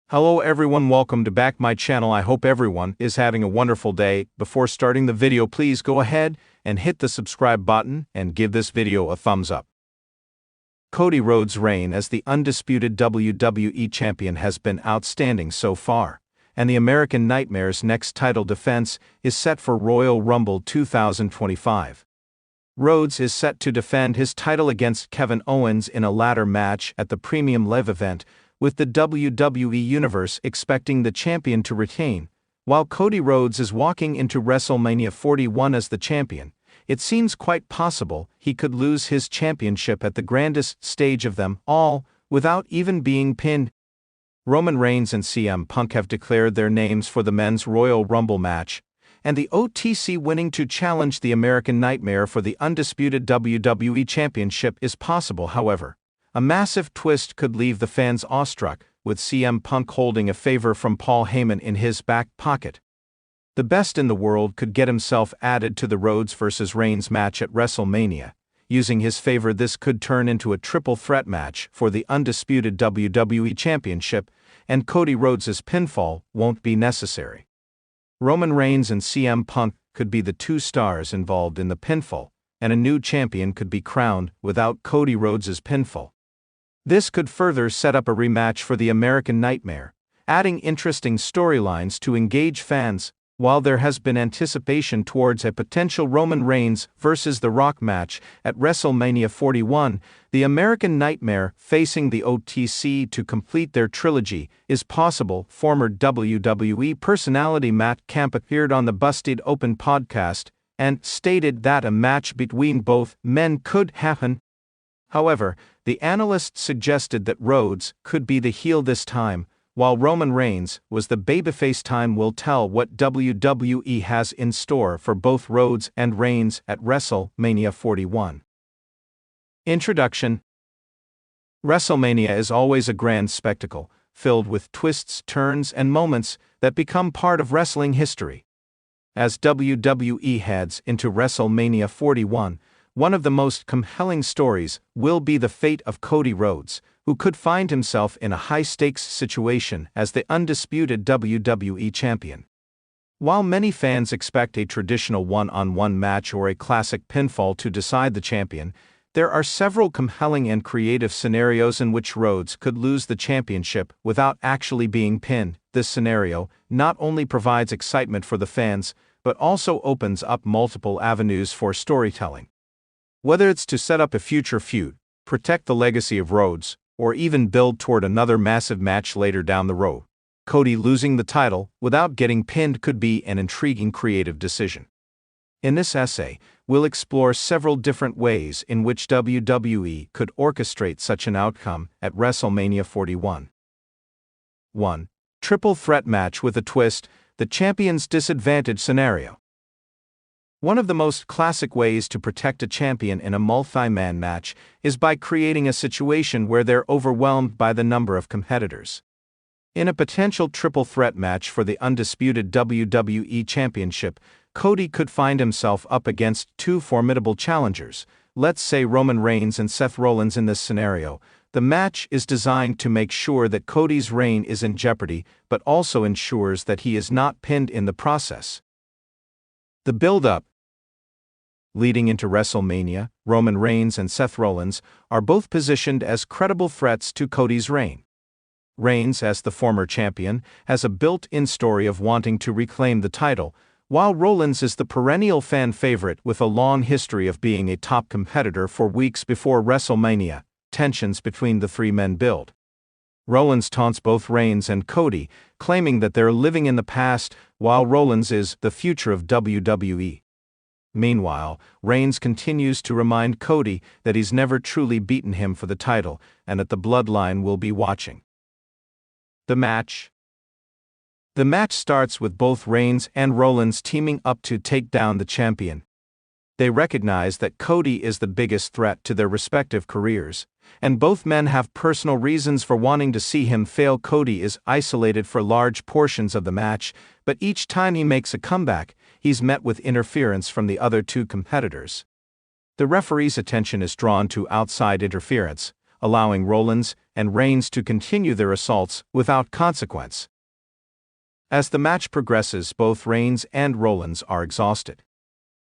Hello everyone, welcome to back my channel. I hope everyone is having a wonderful day. Before starting the video, please go ahead and hit the subscribe button and give this video a thumbs up. Cody Rhodes' reign as the undisputed WWE champion has been outstanding so far, and the American Nightmare's next title defense is set for Royal Rumble 2025. Rhodes is set to defend his title against Kevin Owens in a ladder match at the Premium Live event, with the WWE Universe expecting the champion to retain. While Cody Rhodes is walking into WrestleMania 41 as the champion, it seems quite possible he could lose his championship at the grandest stage of them all, without even being pinned. Roman Reigns and CM Punk have declared their names for the men's Royal Rumble match, and the OTC winning to challenge the American Nightmare for the undisputed WWE Championship is possible. However, a massive twist could leave the fans awestruck, with CM Punk holding a favor from Paul Heyman in his back pocket. The best in the world could get himself added to the Rhodes vs. Reigns match at WrestleMania. Using his favor, this could turn into a triple threat match for the undisputed WWE Championship, and Cody Rhodes' pinfall won't be necessary. Roman Reigns and CM Punk could be the two stars involved in the pinfall, and a new champion could be crowned without Cody Rhodes' pinfall. This could further set up a rematch for the American Nightmare, adding interesting storylines to engage fans. While there has been anticipation towards a potential Roman Reigns vs. The Rock match at WrestleMania 41, the American Nightmare facing the OTC to complete their trilogy is possible. Former WWE personality Matt Camp appeared on the Busted Open podcast and stated that a match between both men could happen. However, the analyst suggested that Rhodes could be the heel this time, while Roman Reigns was the babyface. Time will tell what WWE has in store for both Rhodes and Reigns at WrestleMania 41. Introduction. WrestleMania is always a grand spectacle, filled with twists, turns, and moments that become part of wrestling history. As WWE heads into WrestleMania 41, one of the most compelling stories will be the fate of Cody Rhodes, who could find himself in a high-stakes situation as the undisputed WWE champion. While many fans expect a traditional one-on-one match or a classic pinfall to decide the champion, there are several compelling and creative scenarios in which Rhodes could lose the championship without actually being pinned. This scenario not only provides excitement for the fans, but also opens up multiple avenues for storytelling. Whether it's to set up a future feud, protect the legacy of Rhodes, or even build toward another massive match later down the road, Cody losing the title without getting pinned could be an intriguing creative decision. In this essay, we'll explore several different ways in which WWE could orchestrate such an outcome at WrestleMania 41. 1. Triple threat match with a twist, the champion's disadvantage scenario. One of the most classic ways to protect a champion in a multi-man match is by creating a situation where they're overwhelmed by the number of competitors. In a potential triple threat match for the undisputed WWE Championship, Cody could find himself up against two formidable challengers, let's say Roman Reigns and Seth Rollins. In this scenario, the match is designed to make sure that Cody's reign is in jeopardy, but also ensures that he is not pinned in the process. The build-up. Leading into WrestleMania, Roman Reigns and Seth Rollins are both positioned as credible threats to Cody's reign. Reigns, as the former champion, has a built-in story of wanting to reclaim the title, while Rollins is the perennial fan favorite with a long history of being a top competitor. For weeks before WrestleMania, tensions between the three men build. Rollins taunts both Reigns and Cody, claiming that they're living in the past, while Rollins is the future of WWE. Meanwhile, Reigns continues to remind Cody that he's never truly beaten him for the title, and that the bloodline will be watching. The match. The match starts with both Reigns and Rollins teaming up to take down the champion. They recognize that Cody is the biggest threat to their respective careers, and both men have personal reasons for wanting to see him fail. Cody is isolated for large portions of the match, but each time he makes a comeback, he's met with interference from the other two competitors. The referee's attention is drawn to outside interference, allowing Rollins and Reigns to continue their assaults without consequence. As the match progresses, both Reigns and Rollins are exhausted.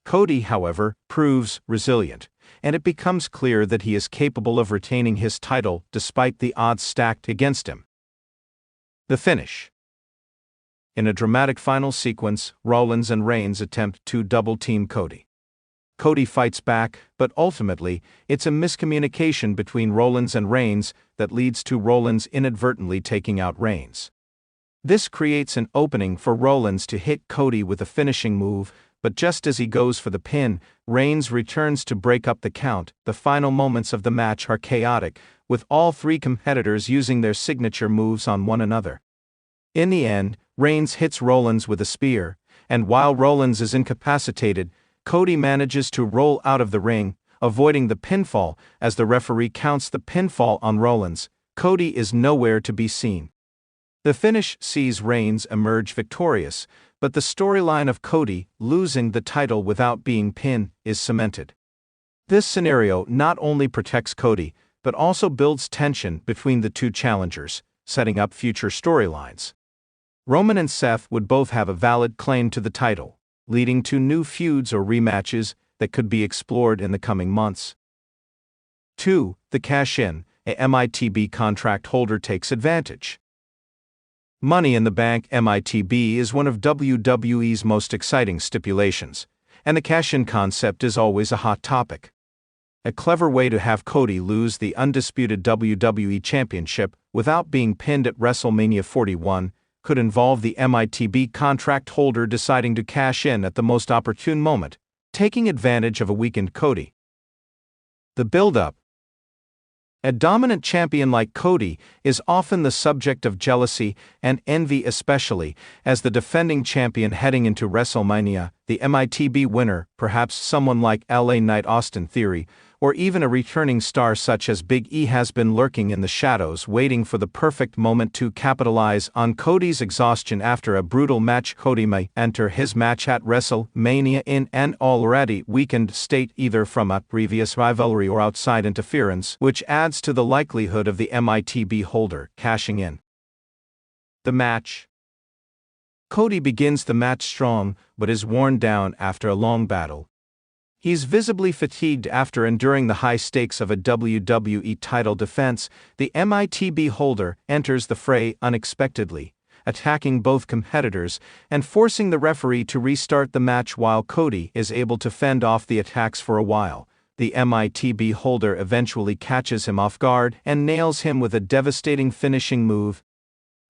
Cody, however, proves resilient, and it becomes clear that he is capable of retaining his title despite the odds stacked against him. The finish. In a dramatic final sequence, Rollins and Reigns attempt to double-team Cody. Cody fights back, but ultimately, it's a miscommunication between Rollins and Reigns that leads to Rollins inadvertently taking out Reigns. This creates an opening for Rollins to hit Cody with a finishing move, but just as he goes for the pin, Reigns returns to break up the count. The final moments of the match are chaotic, with all three competitors using their signature moves on one another. In the end, Reigns hits Rollins with a spear, and while Rollins is incapacitated, Cody manages to roll out of the ring, avoiding the pinfall. As the referee counts the pinfall on Rollins, Cody is nowhere to be seen. The finish sees Reigns emerge victorious, but the storyline of Cody losing the title without being pinned is cemented. This scenario not only protects Cody, but also builds tension between the two challengers, setting up future storylines. Roman and Seth would both have a valid claim to the title, leading to new feuds or rematches that could be explored in the coming months. 2. The cash-in. A MITB contract holder takes advantage. Money in the Bank MITB is one of WWE's most exciting stipulations, and the cash-in concept is always a hot topic. A clever way to have Cody lose the undisputed WWE Championship without being pinned at WrestleMania 41 could involve the MITB contract holder deciding to cash in at the most opportune moment, taking advantage of a weakened Cody. The build-up. A dominant champion like Cody is often the subject of jealousy and envy, especially as the defending champion heading into WrestleMania. The MITB winner, perhaps someone like LA Knight, Austin Theory, or even a returning star such as Big E, has been lurking in the shadows waiting for the perfect moment to capitalize on Cody's exhaustion after a brutal match. Cody may enter his match at WrestleMania in an already weakened state, either from a previous rivalry or outside interference, which adds to the likelihood of the MITB holder cashing in. The match. Cody begins the match strong, but is worn down after a long battle. He's visibly fatigued after enduring the high stakes of a WWE title defense. The MITB holder enters the fray unexpectedly, attacking both competitors and forcing the referee to restart the match. While Cody is able to fend off the attacks for a while, the MITB holder eventually catches him off guard and nails him with a devastating finishing move.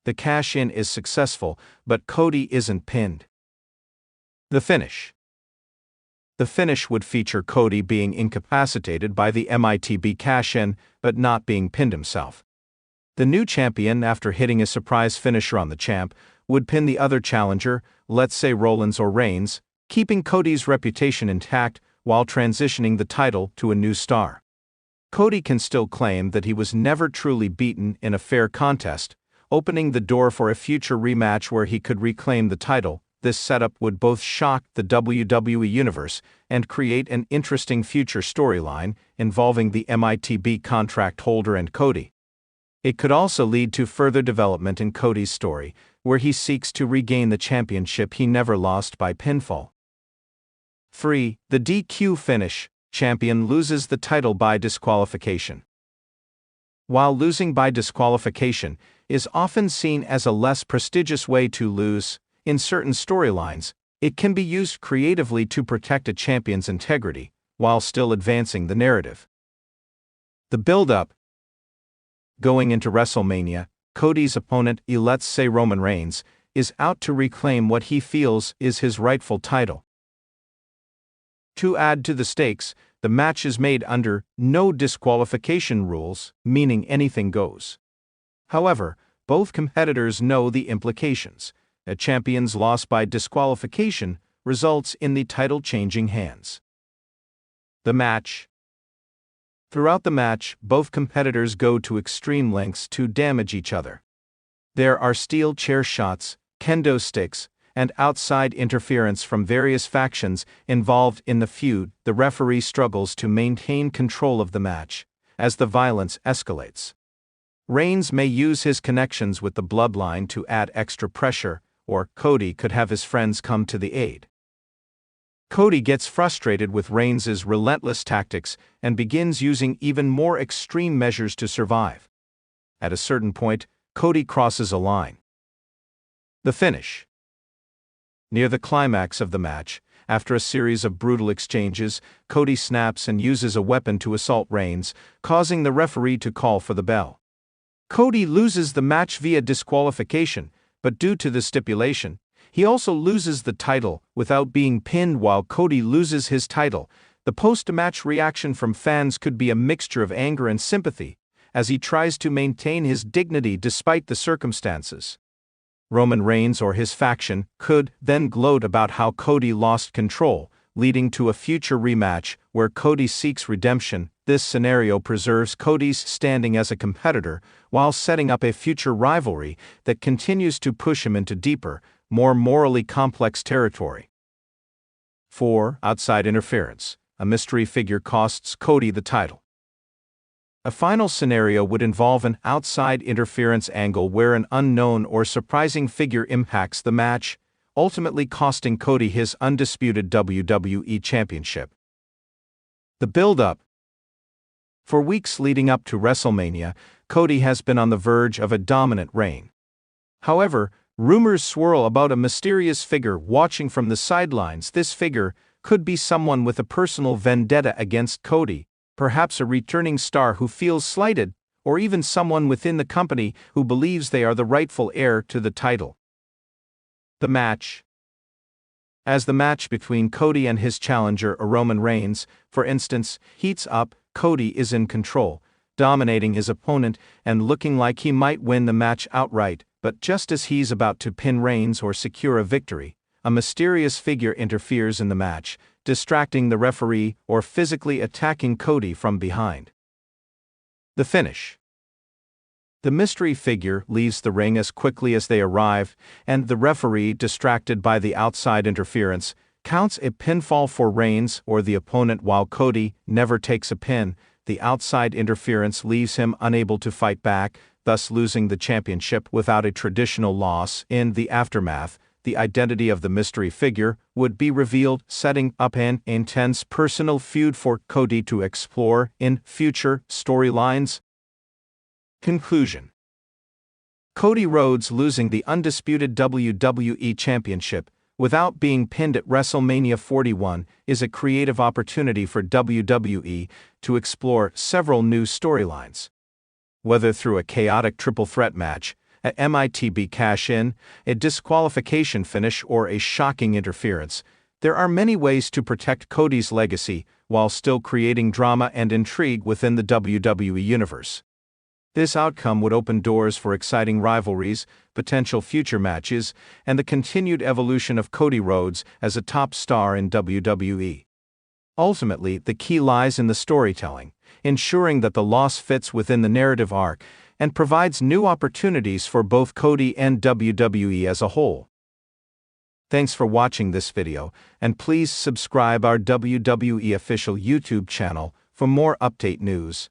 The cash-in is successful, but Cody isn't pinned. The finish. The finish would feature Cody being incapacitated by the MITB cash-in, but not being pinned himself. The new champion, after hitting a surprise finisher on the champ, would pin the other challenger, let's say Rollins or Reigns, keeping Cody's reputation intact while transitioning the title to a new star. Cody can still claim that he was never truly beaten in a fair contest, opening the door for a future rematch where he could reclaim the title. This setup would both shock the WWE Universe and create an interesting future storyline involving the MITB contract holder and Cody. It could also lead to further development in Cody's story, where he seeks to regain the championship he never lost by pinfall. 3. The DQ finish. Champion loses the title by disqualification. While losing by disqualification is often seen as a less prestigious way to lose, in certain storylines, it can be used creatively to protect a champion's integrity, while still advancing the narrative. The build-up. Going into WrestleMania, Cody's opponent, let's say Roman Reigns, is out to reclaim what he feels is his rightful title. To add to the stakes, the match is made under no disqualification rules, meaning anything goes. However, both competitors know the implications. A champion's loss by disqualification results in the title changing hands. The match. Throughout the match, both competitors go to extreme lengths to damage each other. There are steel chair shots, kendo sticks, and outside interference from various factions involved in the feud. The referee struggles to maintain control of the match as the violence escalates. Reigns may use his connections with the bloodline to add extra pressure, or Cody could have his friends come to the aid. Cody gets frustrated with Reigns' relentless tactics and begins using even more extreme measures to survive. At a certain point, Cody crosses a line. The finish. Near the climax of the match, after a series of brutal exchanges, Cody snaps and uses a weapon to assault Reigns, causing the referee to call for the bell. Cody loses the match via disqualification, but due to the stipulation, he also loses the title without being pinned. While Cody loses his title, the post-match reaction from fans could be a mixture of anger and sympathy, as he tries to maintain his dignity despite the circumstances. Roman Reigns or his faction could then gloat about how Cody lost control, leading to a future rematch where Cody seeks redemption. This scenario preserves Cody's standing as a competitor while setting up a future rivalry that continues to push him into deeper, more morally complex territory. 4. Outside interference. A mystery figure costs Cody the title. A final scenario would involve an outside interference angle where an unknown or surprising figure impacts the match, ultimately costing Cody his undisputed WWE Championship. The build-up. For weeks leading up to WrestleMania, Cody has been on the verge of a dominant reign. However, rumors swirl about a mysterious figure watching from the sidelines. This figure could be someone with a personal vendetta against Cody, perhaps a returning star who feels slighted, or even someone within the company who believes they are the rightful heir to the title. The match. As the match between Cody and his challenger, Roman Reigns, for instance, heats up, Cody is in control, dominating his opponent and looking like he might win the match outright, but just as he's about to pin Reigns or secure a victory, a mysterious figure interferes in the match, distracting the referee or physically attacking Cody from behind. The finish. The mystery figure leaves the ring as quickly as they arrive, and the referee, distracted by the outside interference, counts a pinfall for Reigns or the opponent. While Cody never takes a pin, the outside interference leaves him unable to fight back, thus losing the championship without a traditional loss. In the aftermath, the identity of the mystery figure would be revealed, setting up an intense personal feud for Cody to explore in future storylines. Conclusion. Cody Rhodes losing the undisputed WWE Championship without being pinned at WrestleMania 41 is a creative opportunity for WWE to explore several new storylines. Whether through a chaotic triple threat match, a MITB cash-in, a disqualification finish, or a shocking interference, there are many ways to protect Cody's legacy while still creating drama and intrigue within the WWE Universe. This outcome would open doors for exciting rivalries, potential future matches, and the continued evolution of Cody Rhodes as a top star in WWE. Ultimately, the key lies in the storytelling, ensuring that the loss fits within the narrative arc and provides new opportunities for both Cody and WWE as a whole. Thanks for watching this video, and please subscribe our WWE official YouTube channel for more update news.